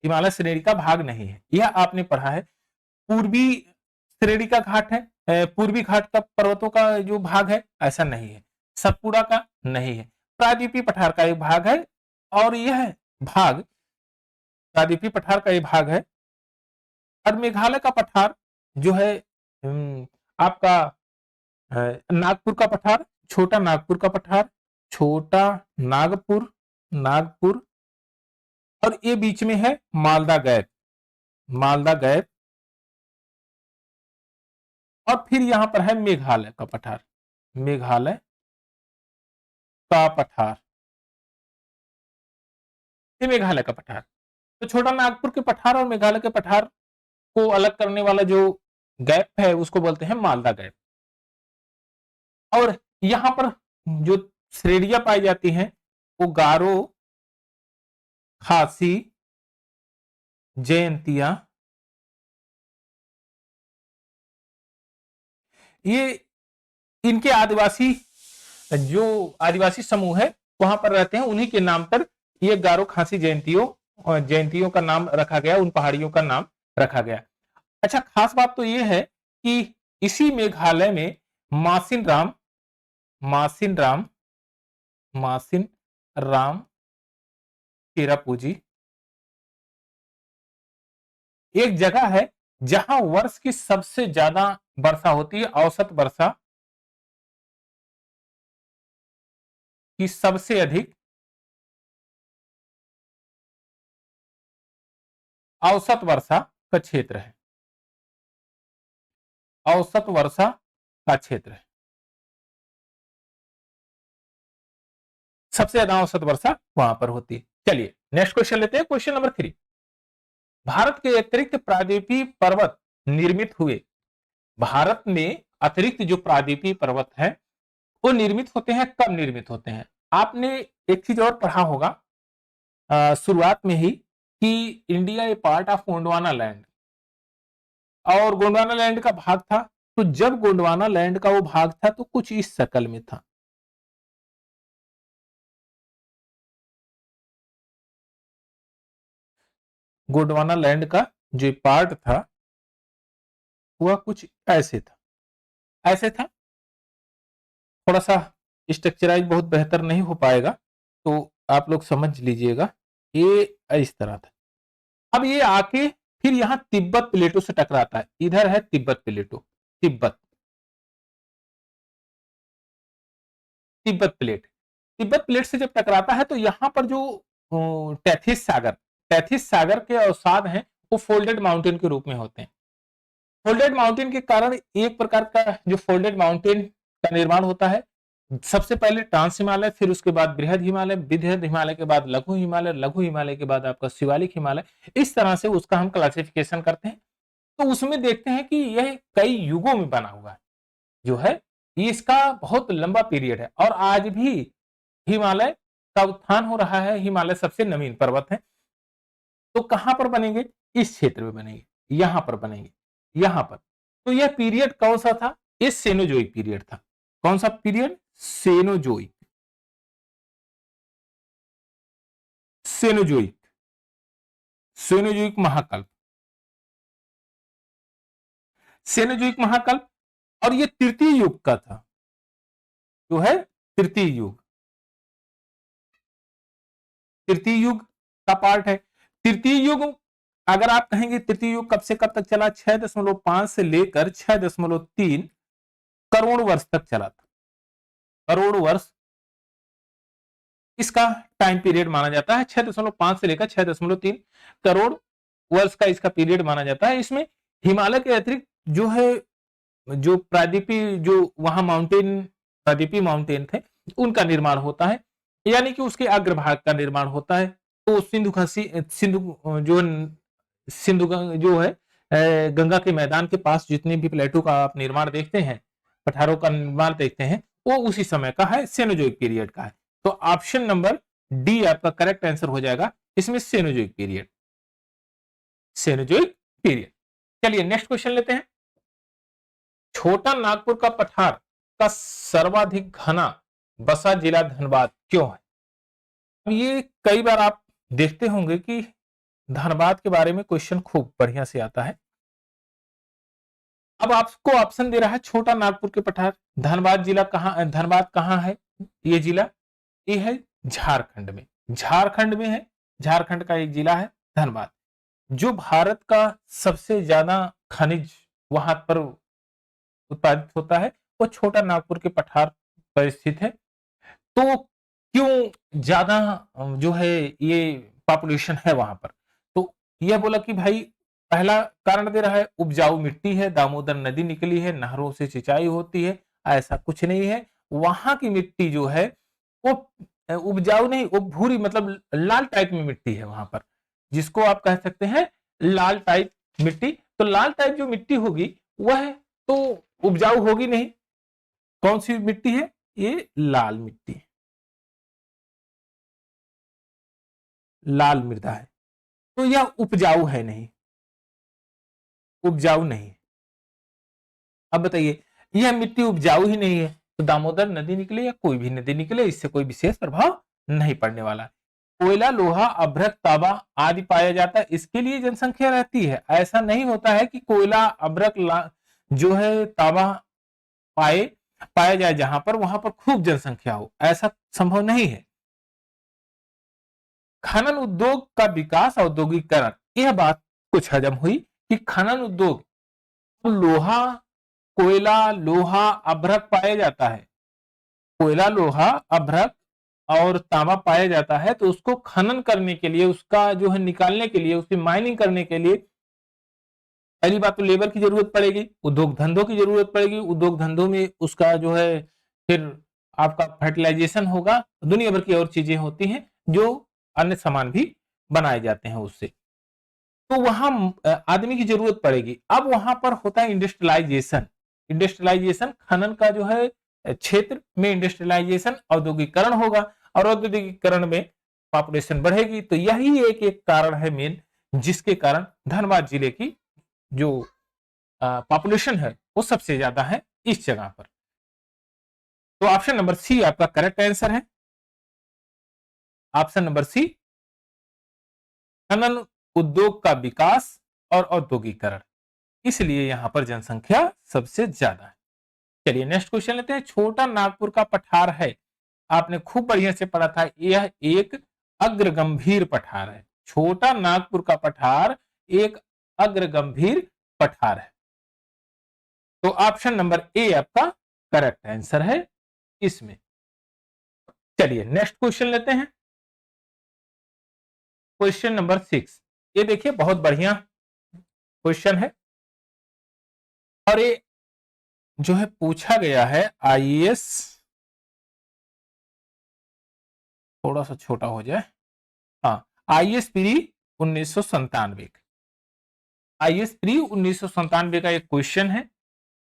हिमालय श्रेणी का भाग नहीं है। यह आपने पढ़ा है। पूर्वी श्रेणी का घाट है। पूर्वी घाट का पर्वतों का जो भाग है ऐसा नहीं है। सतपुड़ा का नहीं है। प्रायद्वीपीय पठार का एक भाग है और यह भाग प्रायद्वीपीय पठार का एक भाग है। और मेघालय का पठार जो है आपका नागपुर का पठार, छोटा नागपुर का पठार, छोटा नागपुर, नागपुर और ये बीच में है मालदा गैप। मालदा गैप और फिर यहां पर है मेघालय का पठार। मेघालय का पठार, ये मेघालय का पठार। तो छोटा नागपुर के पठार और मेघालय के पठार को अलग करने वाला जो गैप है उसको बोलते हैं मालदा गैप। और यहां पर जो श्रेणियां पाई जाती हैं वो गारो, खासी, जयंतिया, ये इनके आदिवासी जो आदिवासी समूह है वहां पर रहते हैं उन्हीं के नाम पर ये गारो, खासी, जयंतियों और जयंतियों का नाम रखा गया, उन पहाड़ियों का नाम रखा गया। अच्छा, खास बात तो ये है कि इसी मेघालय में मासिन राम, मासिन राम, मासिन राम चिरापुंजी एक जगह है जहां वर्ष की सबसे ज्यादा वर्षा होती है। औसत वर्षा की सबसे अधिक औसत वर्षा का क्षेत्र है। औसत वर्षा का क्षेत्र है, सबसे ज्यादा औसत वर्षा वहां पर होती है। चलिए नेक्स्ट क्वेश्चन लेते हैं। Question number 3। भारत के अतिरिक्त प्रायद्वीपीय पर्वत निर्मित हुए। भारत में अतिरिक्त जो प्रायद्वीपीय पर्वत है वो निर्मित होते हैं, कब निर्मित होते हैं? आपने एक चीज और पढ़ा होगा शुरुआत में ही कि India A part of Gondwana land और गोंडवाना लैंड का भाग था। तो जब गोंडवाना लैंड का वो भाग था तो कुछ इस शक्ल में था। गोंडवाना लैंड का जो पार्ट था वह कुछ ऐसे था, ऐसे था। थोड़ा सा स्ट्रक्चराइज बहुत बेहतर नहीं हो पाएगा तो आप लोग समझ लीजिएगा। ये इस तरह था। अब ये आके फिर यहां तिब्बत प्लेटो से टकराता है। इधर है तिब्बत प्लेटो, तिब्बत, तिब्बत प्लेट। तिब्बत प्लेट से जब टकराता है तो यहां पर जो टैथिस सागर, टैथिस सागर के अवसाद हैं वो फोल्डेड माउंटेन के रूप में होते हैं। फोल्डेड माउंटेन के कारण एक प्रकार का जो फोल्डेड माउंटेन का निर्माण होता है। सबसे पहले ट्रांस हिमालय, फिर उसके बाद बृहद हिमालय, बृहद हिमालय के बाद लघु हिमालय, लघु हिमालय के बाद आपका शिवालिक हिमालय। इस तरह से उसका हम क्लासिफिकेशन करते हैं। तो उसमें देखते हैं कि यह कई युगों में बना हुआ है जो है, इसका बहुत लंबा पीरियड है और आज भी हिमालय का उत्थान हो रहा है। हिमालय सबसे नवीन पर्वत है। तो कहां पर बनेंगे? इस क्षेत्र में बनेंगे, यहां पर बनेंगे, यहां पर। तो यह पीरियड कौन सा था? ये सेनोजोइक पीरियड था। कौन सा पीरियड? सेनोजोइक, सेनोजोइक, सेनोजोइक महाकल्प, सेनोजोइक महाकल्प। और ये तृतीय युग का था, जो है तृतीय युग, तृतीय युग का पार्ट है। तृतीय युग अगर आप कहेंगे तृतीय युग कब से कब तक चला, 6.5 से लेकर 6.3 करोड़ वर्ष तक चला था। करोड़ वर्ष इसका टाइम पीरियड माना जाता है। 6.5 से लेकर 6.3 करोड़ वर्ष का इसका पीरियड माना जाता है। इसमें हिमालय के अतिरिक्त जो है, जो प्रायद्वीपीय, जो वहां माउंटेन, प्रायद्वीपीय माउंटेन थे, उनका निर्माण होता है, यानी कि उसके अग्रभाग का निर्माण होता है। तो सिंधु खसी, सिंधु जो सिंधु जो है गंगा के मैदान के पास जितने भी प्लेटो का आप निर्माण देखते हैं, पठारों का निर्माण देखते हैं, वो उसी समय का है, सेनोजोइक पीरियड का है। तो ऑप्शन नंबर डी आपका करेक्ट आंसर हो जाएगा इसमें, सेनोजोइक पीरियड, सेनोजोइक पीरियड। चलिए नेक्स्ट क्वेश्चन लेते हैं। छोटा नागपुर का पठार का सर्वाधिक घना बसा जिला धनबाद क्यों है? ये कई बार आप देखते होंगे कि धनबाद के बारे में क्वेश्चन खूब बढ़िया से आता है। अब आपको ऑप्शन दे रहा है छोटा नागपुर के पठार। धनबाद जिला कहां, धनबाद कहां है ये जिला? ये है झारखंड में, झारखंड में है, झारखंड का एक जिला है धनबाद। जो भारत का सबसे ज्यादा खनिज वहां पर उत्पादित होता है वो छोटा नागपुर के पठार पर स्थित है। तो क्यों ज्यादा जो है ये पॉपुलेशन है वहां पर? तो यह बोला कि भाई पहला कारण दे रहा है उपजाऊ मिट्टी है, दामोदर नदी निकली है, नहरों से सिंचाई होती है, ऐसा कुछ नहीं है। वहां की मिट्टी जो है वो उपजाऊ नहीं, वो भूरी मतलब लाल टाइप में मिट्टी है वहां पर, जिसको आप कह सकते हैं लाल टाइप मिट्टी। तो लाल टाइप जो मिट्टी होगी वह तो उपजाऊ होगी नहीं। कौन सी मिट्टी है? ये लाल मिट्टी, लाल मृदा है, तो यह उपजाऊ है नहीं, उपजाऊ नहीं। अब बताइए, यह मिट्टी उपजाऊ ही नहीं है तो दामोदर नदी निकले या कोई भी नदी निकले, इससे कोई विशेष प्रभाव नहीं पड़ने वाला। कोयला, लोहा, अभ्रक, तांबा आदि पाया जाता है, इसके लिए जनसंख्या रहती है। ऐसा नहीं होता है कि कोयला, अभ्रक जो है तांबा पाया जाए जहां पर, वहां पर खूब जनसंख्या हो, ऐसा संभव नहीं है। खनन उद्योग का विकास, औद्योगिकरण, यह बात कुछ हजम हुई कि खनन उद्योग, लोहा, कोयला, लोहा, अभ्रक पाया जाता है, कोयला, लोहा, अभ्रक और तांबा पाया जाता है, तो उसको खनन करने के लिए, उसका जो है निकालने के लिए, उसकी माइनिंग करने के लिए पहली बात तो लेबर की जरूरत पड़ेगी, उद्योग धंधों की जरूरत पड़ेगी। उद्योग धंधों में उसका जो है फिर आपका फर्टिलाइजेशन होगा, दुनिया भर की और चीजें होती हैं जो अन्य सामान भी बनाए जाते हैं उससे, तो वहां आदमी की जरूरत पड़ेगी। अब वहां पर होता है इंडस्ट्रियलाइजेशन, इंडस्ट्रियलाइजेशन खनन का जो है क्षेत्र में इंडस्ट्रियलाइजेशन, औद्योगिकरण होगा और औद्योगिकरण में पॉपुलेशन बढ़ेगी। तो यही एक कारण है मेन, जिसके कारण धनबाद जिले की जो पॉपुलेशन है वो सबसे ज्यादा है इस जगह पर। तो ऑप्शन नंबर सी आपका करेक्ट आंसर है, ऑप्शन नंबर सी, खनन उद्योग का विकास और औद्योगिकरण, इसलिए यहां पर जनसंख्या सबसे ज्यादा है। चलिए नेक्स्ट क्वेश्चन लेते हैं। छोटा नागपुर का पठार है, आपने खूब बढ़िया से पढ़ा था, यह एक अग्रगंभीर पठार है। छोटा नागपुर का पठार एक अग्रगंभीर पठार है, तो ऑप्शन नंबर ए आपका करेक्ट आंसर है इसमें। चलिए नेक्स्ट क्वेश्चन लेते हैं, क्वेश्चन नंबर 6। ये देखिए बहुत बढ़िया क्वेश्चन है और ये जो है पूछा गया है आईएएस, थोड़ा सा छोटा हो जाए, हाँ, आईएएस प्री 1997, आईएएस प्री 1997 का एक क्वेश्चन है।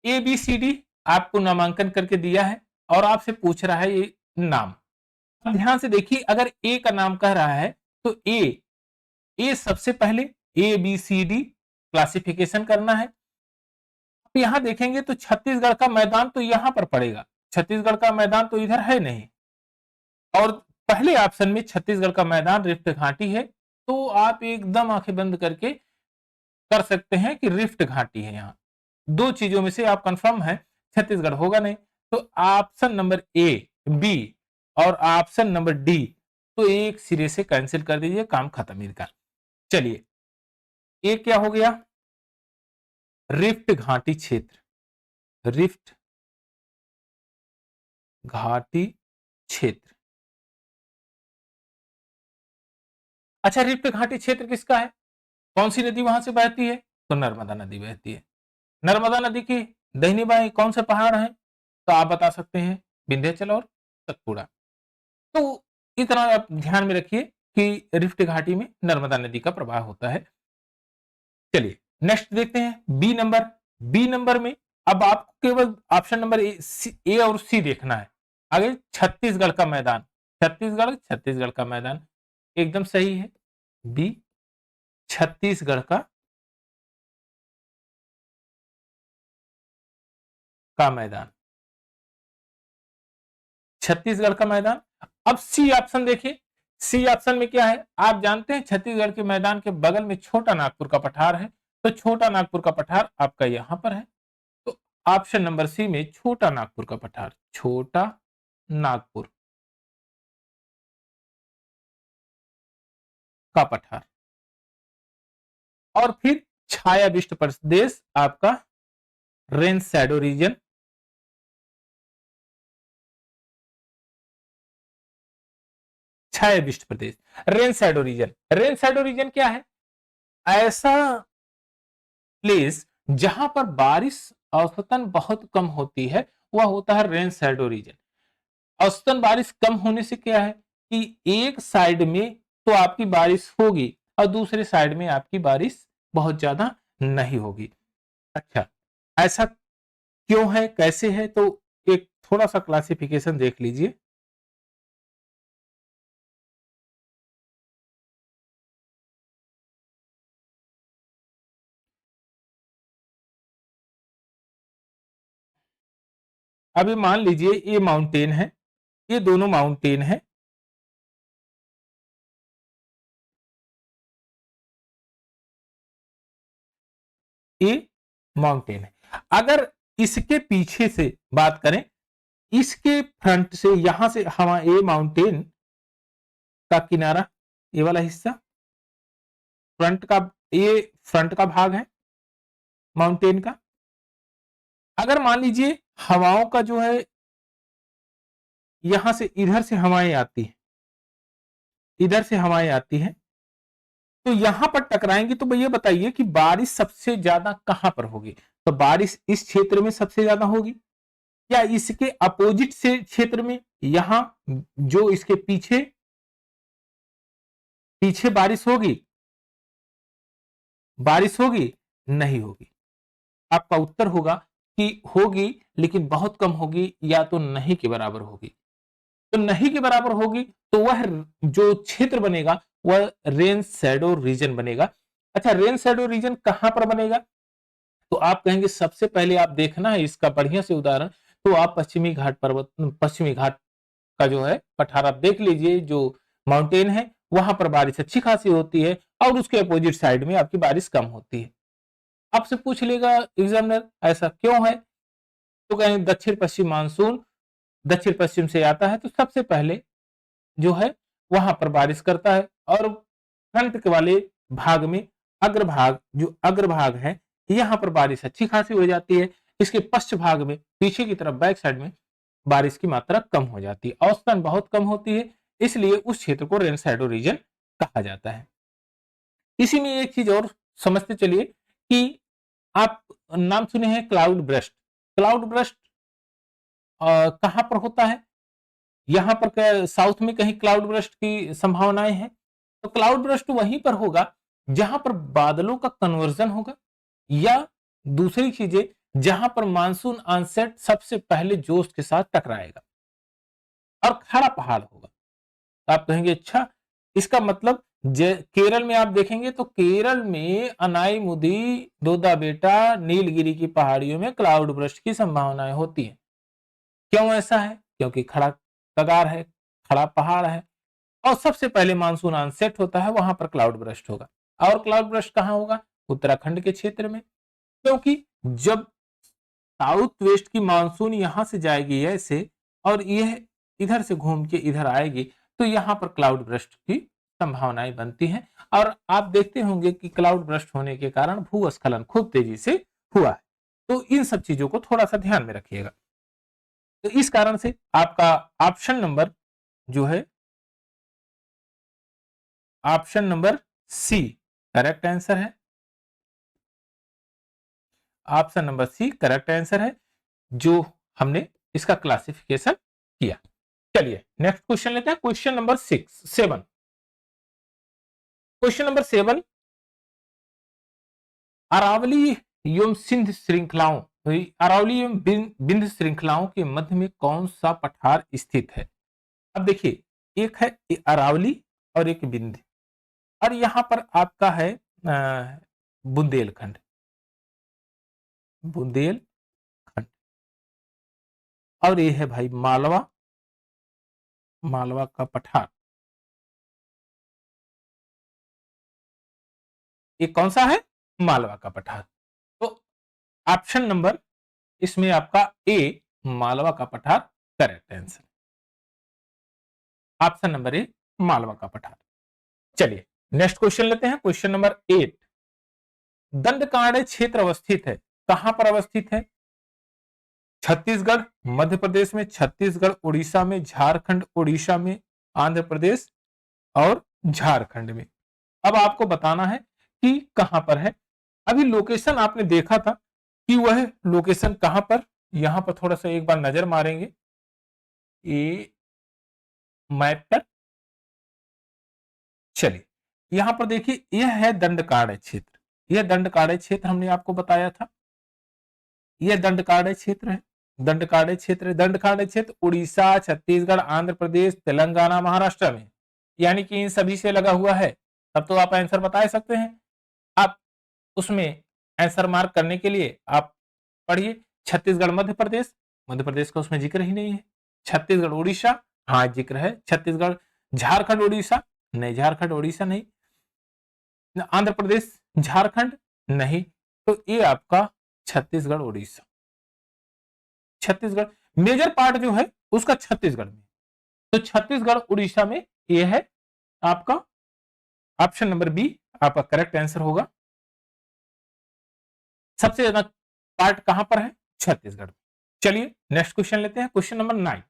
एबीसीडी आपको नामांकन करके दिया है और आपसे पूछ रहा है ये नाम। अब ध्यान से देखिए, अगर ए का नाम कह रहा है तो ए सबसे पहले A B C D classification करना है। अब यहां देखेंगे तो छत्तीसगढ़ का मैदान तो यहां पर पड़ेगा, छत्तीसगढ़ का मैदान तो इधर है नहीं, और पहले ऑप्शन में छत्तीसगढ़ का मैदान रिफ्ट घाटी है, तो आप एकदम आंखें बंद करके कर सकते हैं कि रिफ्ट घाटी है। यहां दो चीजों में से आप कंफर्म है छत्तीसगढ़ होगा नहीं, तो ऑप्शन नंबर ए, बी और ऑप्शन नंबर डी तो एक सिरे से कैंसिल कर दीजिए, काम खत्म इनका। चलिए ये क्या हो गया, रिफ्ट घाटी क्षेत्र, रिफ्ट घाटी क्षेत्र। अच्छा, रिफ्ट घाटी क्षेत्र किसका है, कौन सी नदी वहां से बहती है, तो नर्मदा नदी बहती है। नर्मदा नदी की दाहिनी बाएं कौन से पहाड़ हैं, तो आप बता सकते हैं विंध्याचल और सतपुड़ा। तो इतना आप ध्यान में रखिए कि रिफ्ट घाटी में नर्मदा नदी का प्रवाह होता है। चलिए नेक्स्ट देखते हैं बी नंबर। बी नंबर में अब आपको केवल ऑप्शन नंबर ए और सी देखना है। आगे छत्तीसगढ़ का मैदान, छत्तीसगढ़ का मैदान एकदम सही है। बी छत्तीसगढ़ का मैदान, छत्तीसगढ़ का मैदान। अब सी ऑप्शन देखिए, सी ऑप्शन में क्या है, आप जानते हैं छत्तीसगढ़ के मैदान के बगल में छोटा नागपुर का पठार है, तो छोटा नागपुर का पठार आपका यहां पर है। तो ऑप्शन नंबर सी में छोटा नागपुर का पठार, छोटा नागपुर का पठार। और फिर छायाविष्ट प्रदेश आपका रेन शैडो रीजन, छायाविष्ट प्रदेश, rain shadow region. Rain shadow region क्या है, ऐसा प्लेस जहां पर बारिश औसतन बहुत कम होती है, वह होता है रेन शैडो रीजन। औसतन बारिश कम होने से क्या है कि एक साइड में तो आपकी बारिश होगी और दूसरे साइड में आपकी बारिश बहुत ज्यादा नहीं होगी। अच्छा, ऐसा क्यों है, कैसे है, तो एक थोड़ा सा क्लासिफिकेशन देख लीजिए। अभी मान लीजिए ये माउंटेन है, ये दोनों माउंटेन है, ये माउंटेन है। अगर इसके पीछे से बात करें, इसके फ्रंट से यहां से हम ये माउंटेन का किनारा, ये वाला हिस्सा फ्रंट का, ये फ्रंट का भाग है माउंटेन का। अगर मान लीजिए हवाओं का जो है यहां से इधर से हवाएं आती है, इधर से हवाएं आती हैं, तो यहां पर टकराएंगी, तो भैया बताइए कि बारिश सबसे ज्यादा कहां पर होगी, तो बारिश इस क्षेत्र में सबसे ज्यादा होगी या इसके अपोजिट से क्षेत्र में, यहां जो इसके पीछे पीछे बारिश होगी, बारिश होगी नहीं होगी। आपका उत्तर होगा कि होगी लेकिन बहुत कम होगी या तो नहीं के बराबर होगी। तो नहीं के बराबर होगी तो वह जो क्षेत्र बनेगा वह रेन शैडो रीजन बनेगा। अच्छा, रेन शैडो रीजन कहां पर बनेगा, तो आप कहेंगे सबसे पहले आप देखना है इसका बढ़िया से उदाहरण, तो आप पश्चिमी घाट पर्वत, पश्चिमी घाट का जो है पठार आप देख लीजिए, जो माउंटेन है वहां पर बारिश अच्छी खासी होती है और उसके अपोजिट साइड में आपकी बारिश कम होती है। आपसे पूछ लेगा एग्जामिनर ऐसा क्यों है, तो कहेंगे दक्षिण पश्चिम मानसून दक्षिण पश्चिम से आता है, तो सबसे पहले जो है वहां पर बारिश करता है और फ्रंट के वाले भाग में, अग्रभाग, जो अग्रभाग है यहां पर बारिश अच्छी खासी हो जाती है। इसके पश्च भाग में, पीछे की तरफ बैक साइड में बारिश की मात्रा कम हो जाती है, औसतन बहुत कम होती है, इसलिए उस क्षेत्र को रेन शैडो रीजन कहा जाता है। इसी में एक चीज और समझते चलिए कि आप नाम सुने हैं क्लाउड ब्रस्ट। क्लाउड ब्रस्ट कहां पर होता है, यहां पर साउथ में कहीं क्लाउड ब्रस्ट की संभावनाएं हैं, तो क्लाउड ब्रस्ट वहीं पर होगा जहां पर बादलों का कन्वर्जन होगा या दूसरी चीजें जहां पर मानसून ऑनसेट सबसे पहले जोश के साथ टकराएगा और खड़ा पहाड़ होगा। तो आप कहेंगे अच्छा, इसका मतलब केरल में आप देखेंगे तो केरल में अनाईमुदी, दोदा बेटा, नीलगिरी की पहाड़ियों में क्लाउड ब्रस्ट की संभावनाएं होती हैं। क्यों ऐसा है, क्योंकि खड़ा कगार है, खड़ा पहाड़ है और सबसे पहले मानसून ऑनसेट होता है, वहां पर क्लाउड ब्रस्ट होगा। और क्लाउड ब्रस्ट कहां होगा, उत्तराखंड के क्षेत्र में, क्योंकि जब साउथ वेस्ट की मानसून यहां से जाएगी ऐसे और यह इधर से घूम के इधर आएगी, तो यहां पर क्लाउड ब्रस्ट की संभावनाएं बनती हैं। और आप देखते होंगे कि क्लाउड बर्स्ट होने के कारण भूस्खलन खूब तेजी से हुआ है। तो इन सब चीजों को थोड़ा सा ध्यान में रखिएगा। तो इस कारण से आपका ऑप्शन नंबर जो है, option number C correct answer है। Option number C correct answer है, जो हमने इसका क्लासिफिकेशन किया। चलिए नेक्स्ट क्वेश्चन लेते हैं, question number 7। Question number 7, Aravalli एवं सिंध श्रृंखलाओं, अरावली एवं बिंद श्रृंखलाओं के मध्य में कौन सा पठार स्थित है? अब देखिए, एक है अरावली और एक बिंद, और यहां पर आपका है बुंदेलखंड, बुंदेलखंड, और ये है भाई मालवा, मालवा का पठार। ये कौन सा है? मालवा का पठार। तो ऑप्शन नंबर इसमें आपका ए मालवा का पठार correct answer. Option number A Malwa का पठार। चलिए नेक्स्ट क्वेश्चन लेते हैं, क्वेश्चन नंबर 8, दंडकारण्य क्षेत्र अवस्थित है, कहां पर अवस्थित है? छत्तीसगढ़, मध्य प्रदेश में, छत्तीसगढ़ उड़ीसा में, झारखंड उड़ीसा में, आंध्र प्रदेश और झारखंड में। अब आपको बताना है कि कहां पर है। अभी लोकेशन आपने देखा था कि वह लोकेशन कहां पर, यहां पर थोड़ा सा एक बार नजर मारेंगे ये मैप पर। चलिए यहां पर देखिए, यह है दंडकारण्य क्षेत्र, यह दंडकारण्य क्षेत्र हमने आपको बताया था, यह दंडकारण्य क्षेत्र है। दंडकारण्य क्षेत्र, दंडकारण्य क्षेत्र उड़ीसा, छत्तीसगढ़, आंध्र प्रदेश, तेलंगाना, महाराष्ट्र में, यानी कि इन सभी से लगा हुआ है। तब तो आप आंसर बता सकते हैं। आप उसमें आंसर मार्क करने के लिए आप पढ़िए, छत्तीसगढ़ मध्य प्रदेश, मध्य प्रदेश का उसमें जिक्र ही नहीं है। छत्तीसगढ़ उड़ीसा, हाँ जिक्र है। छत्तीसगढ़, झारखंड उड़ीसा, नहीं झारखंड उड़ीसा नहीं। आंध्र प्रदेश झारखंड नहीं। तो ये आपका छत्तीसगढ़ उड़ीसा, छत्तीसगढ़ मेजर पार्ट जो है उसका छत्तीसगढ़ में, तो छत्तीसगढ़ उड़ीसा में ये है आपका ऑप्शन नंबर बी आपका करेक्ट आंसर होगा। सबसे ज्यादा पार्ट कहां पर है? छत्तीसगढ़ में। चलिए नेक्स्ट क्वेश्चन लेते हैं, क्वेश्चन नंबर 9,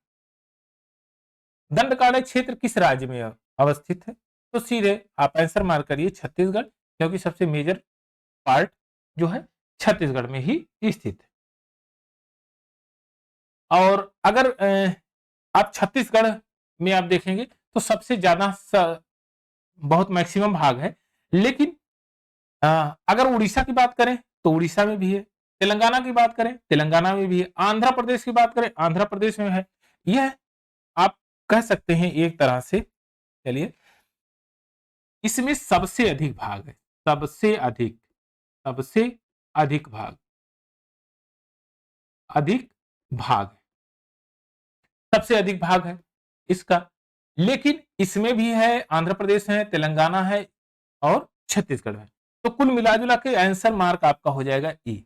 दंडकारण्य क्षेत्र किस राज्य में अवस्थित है? तो सीधे आप आंसर मार्क करिए छत्तीसगढ़, क्योंकि सबसे मेजर पार्ट जो है छत्तीसगढ़ में ही स्थित है। और अगर आप छत्तीसगढ़ में आप देखेंगे तो सबसे ज्यादा बहुत मैक्सिमम भाग है, लेकिन अगर उड़ीसा की बात करें तो उड़ीसा में भी है, तेलंगाना की बात करें तेलंगाना में भी है, आंध्र प्रदेश की बात करें आंध्र प्रदेश में है। यह आप कह सकते हैं एक तरह से। चलिए इसमें सबसे अधिक भाग है, सबसे अधिक, सबसे अधिक भाग, अधिक भाग, सबसे अधिक भाग है इसका। लेकिन इसमें भी है, आंध्र प्रदेश है, तेलंगाना है और छत्तीसगढ़ है। तो कुल मिलाजुला के आंसर मार्क आपका हो जाएगा ई,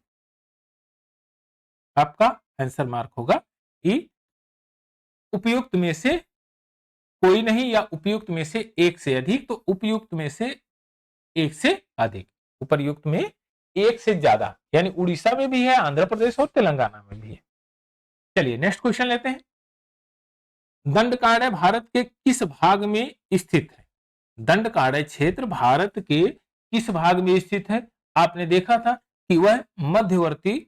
आपका आंसर मार्क होगा ई। उपयुक्त में से कोई नहीं या उपयुक्त में से एक से अधिक, तो उपयुक्त में से एक से अधिक, उपयुक्त में एक से ज्यादा, यानी उड़ीसा में भी है, आंध्र प्रदेश और तेलंगाना में भी है। चलिए नेक्स्ट क्वेश्चन लेते हैं, दंडकारण्य भारत के किस भाग में स्थित है? दंडकारण्य क्षेत्र भारत के किस भाग में स्थित है? आपने देखा था कि वह मध्यवर्ती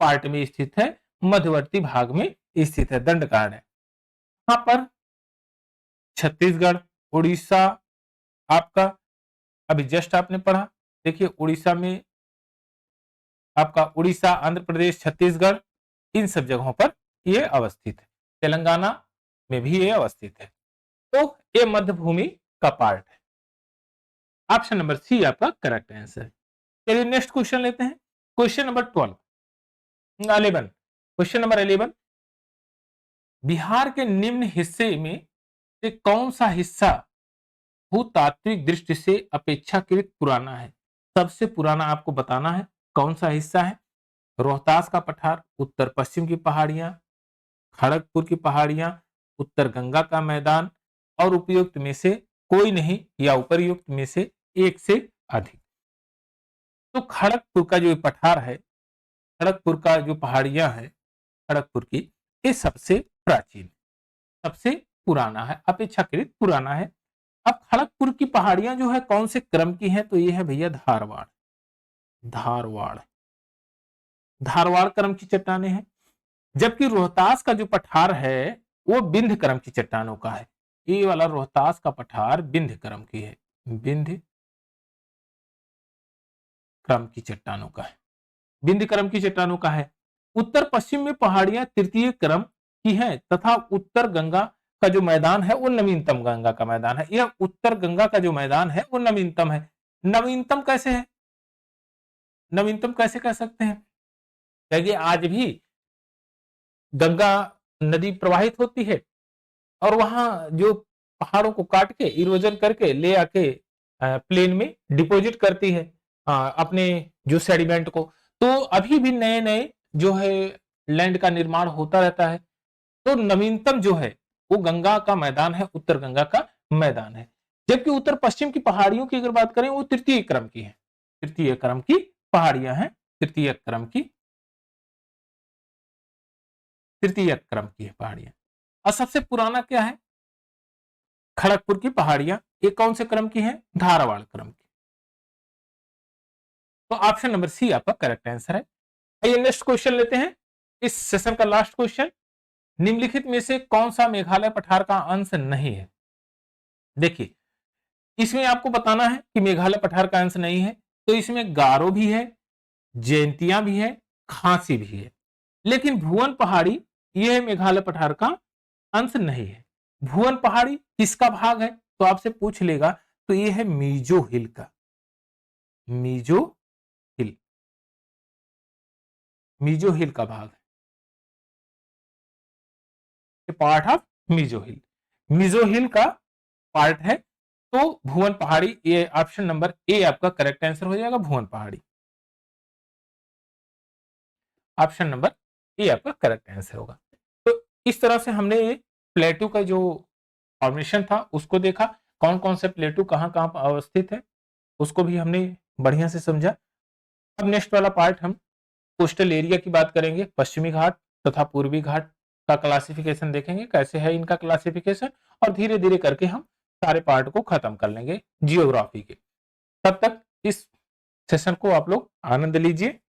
पार्ट में स्थित है, मध्यवर्ती भाग में स्थित है दंडकारण्य। यहां पर छत्तीसगढ़, उड़ीसा आपका अभी जस्ट आपने पढ़ा, देखिए उड़ीसा में आपका, उड़ीसा, आंध्र प्रदेश, छत्तीसगढ़, इन सब जगहों पर यह अवस्थित है। तेलंगाना में भी यह अवस्थित है। तो ये मध्य भूमि का पार्ट है। ऑप्शन नंबर सी आपका करेक्ट आंसर है। चलिए नेक्स्ट क्वेश्चन लेते हैं, question number 11, question number 11, Bihar के निम्न हिस्से में से कौन सा हिस्सा भूतात्विक दृष्टि से अपेक्षाकृत पुराना है? सबसे पुराना आपको बताना है कौन सा हिस्सा है। रोहतास का पठार, उत्तर पश्चिम की पहाड़ियां, खड़गपुर की पहाड़ियां, उत्तर गंगा का मैदान, और उपयुक्त में से कोई नहीं या उपर्युक्त में से एक से अधिक। तो खड़गपुर का जो पठार है, खड़गपुर का जो पहाड़ियां है खड़गपुर की, ये सबसे प्राचीन, सबसे पुराना है, अपेक्षाकृत पुराना है। अब खड़गपुर की पहाड़ियां जो है कौन से क्रम की हैं, तो ये है भैया धारवाड़, धारवाड़, धारवाड़ क्रम की चट्टानें हैं। जबकि रोहतास का जो पठार है वो विंध्य क्रम की चट्टानों का है। ये वाला रोहतास का पठार विंध्य क्रम की है, विंध्य क्रम की चट्टानों का है, विंध्य क्रम की चट्टानों का है। उत्तर पश्चिम में पहाड़ियां तृतीय क्रम की हैं तथा उत्तर गंगा का जो मैदान है वो नवीनतम गंगा का मैदान है। यह उत्तर गंगा का जो मैदान है वो नवीनतम है। नवीनतम कैसे है, नवीनतम कैसे कह सकते हैं, क्योंकि आज भी गंगा नदी प्रवाहित होती है और वहां जो पहाड़ों को काट के इरोजन करके ले आके प्लेन में डिपॉजिट करती है अपने जो सेडिमेंट को। तो अभी भी नए नए जो है लैंड का निर्माण होता रहता है। तो नवीनतम जो है वो गंगा का मैदान है, उत्तर गंगा का मैदान है। जबकि उत्तर पश्चिम की पहाड़ियों की अगर बात करें वो तृतीय क्रम की है, तृतीय क्रम की पहाड़ियां हैं, तृतीय क्रम की, तृतीय क्रम की है पहाड़ियां। और सबसे पुराना क्या है, खड़गपुर की पहाड़ियां, ये कौन से क्रम की है, धारवाड़ क्रम की। तो ऑप्शन नंबर सी आपका करेक्ट आंसर है। आइए नेक्स्ट क्वेश्चन लेते हैं, इस सेशन का लास्ट क्वेश्चन। निम्नलिखित में से कौन सा मेघालय पठार का अंश नहीं है। देखिए इसमें आपको बताना है कि मेघालय पठार का अंश नहीं है, तो इसमें गारो भी है, जयंतियां भी है, खांसी भी है, लेकिन भुवन पहाड़ी यह मेघालय पठार का अंश नहीं है। भुवन पहाड़ी किसका भाग है, तो आपसे पूछ लेगा, तो यह है मीजो हिल का, मीजो हिल, मीजो हिल का भाग है, part of Mizo hill, Mizo hill का पार्ट है। तो भुवन पहाड़ी, ये ऑप्शन नंबर ए आपका करेक्ट आंसर हो जाएगा, भुवन पहाड़ी, ऑप्शन नंबर ए आपका करेक्ट आंसर होगा। तो इस तरह से हमने प्लेटू का जो फॉर्मेशन था उसको देखा, कौन कौन से प्लेटू कहां कहां अवस्थित है उसको भी हमने बढ़िया से समझा। अब नेक्स्ट वाला पार्ट हम कोस्टल एरिया की बात करेंगे, पश्चिमी घाट तथा पूर्वी घाट का क्लासिफिकेशन देखेंगे, कैसे है इनका क्लासिफिकेशन, और धीरे धीरे करके हम सारे पार्ट को खत्म कर लेंगे जियोग्राफी के। तब तक इस सेशन को आप लोग आनंद लीजिए।